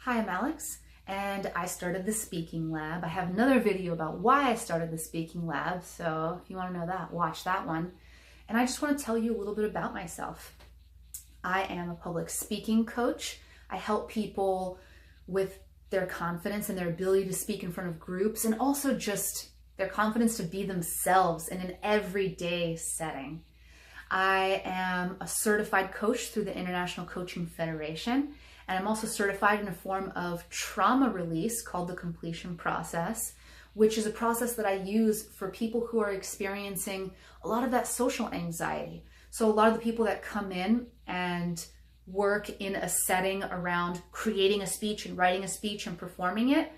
Hi, I'm Alex, and I started the Speaking Lab. I have another video about why I started the Speaking Lab, so if you want to know that, watch that one. And I just want to tell you a little bit about myself. I am a public speaking coach. I help people with their confidence and their ability to speak in front of groups, and also just their confidence to be themselves in an everyday setting. I am a certified coach through the International Coaching Federation, and I'm also certified in a form of trauma release called the completion process, which is a process that I use for people who are experiencing a lot of that social anxiety. So a lot of the people that come in and work in a setting around creating a speech and writing a speech and performing it,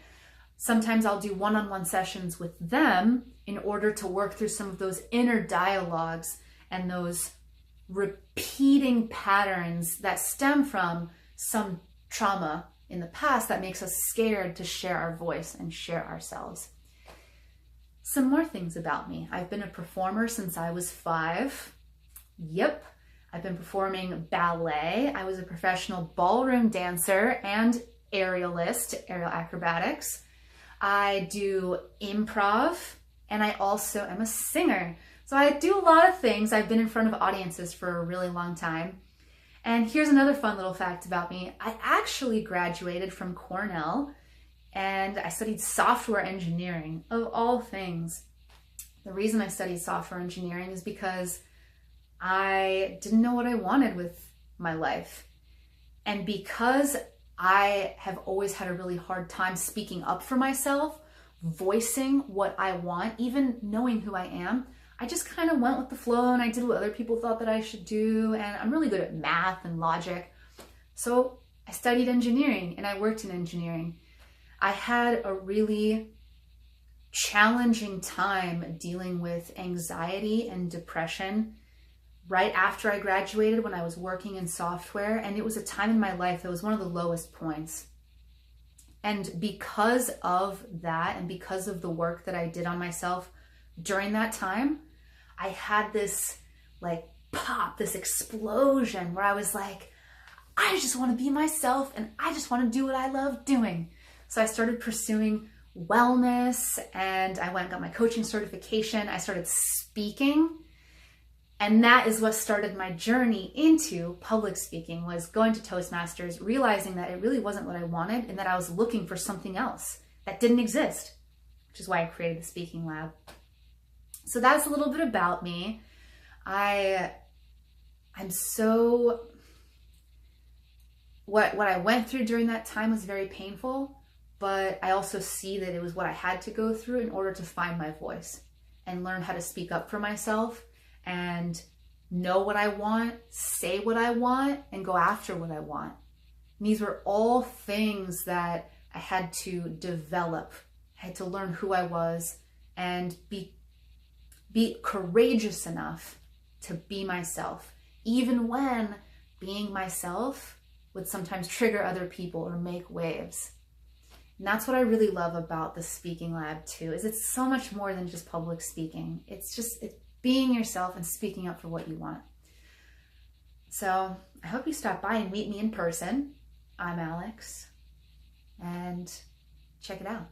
sometimes I'll do one-on-one sessions with them in order to work through some of those inner dialogues and those repeating patterns that stem from some trauma in the past that makes us scared to share our voice and share ourselves. Some more things about me. I've been a performer since I was 5. Yep, I've been performing ballet. I was a professional ballroom dancer and aerial acrobatics. I do improv, and I also am a singer. So I do a lot of things. I've been in front of audiences for a really long time. And here's another fun little fact about me. I actually graduated from Cornell and I studied software engineering, of all things. The reason I studied software engineering is because I didn't know what I wanted with my life. And because I have always had a really hard time speaking up for myself, voicing what I want, even knowing who I am, I just kind of went with the flow and I did what other people thought that I should do. And I'm really good at math and logic. So I studied engineering and I worked in engineering. I had a really challenging time dealing with anxiety and depression right after I graduated when I was working in software. And it was a time in my life that was one of the lowest points. And because of that and because of the work that I did on myself during that time, I had this pop, this explosion where I was like, I just want to be myself and I just want to do what I love doing. So I started pursuing wellness and I went and got my coaching certification. I started speaking, and that is what started my journey into public speaking, was going to Toastmasters, realizing that it really wasn't what I wanted and that I was looking for something else that didn't exist, which is why I created the Speaking Lab. So that's a little bit about me. What I went through during that time was very painful, but I also see that it was what I had to go through in order to find my voice and learn how to speak up for myself and know what I want, say what I want, and go after what I want. And these were all things that I had to develop. I had to learn who I was and be courageous enough to be myself, even when being myself would sometimes trigger other people or make waves. And that's what I really love about the Speaking Lab too, is it's so much more than just public speaking. It's being yourself and speaking up for what you want. So I hope you stop by and meet me in person. I'm Alex, and check it out.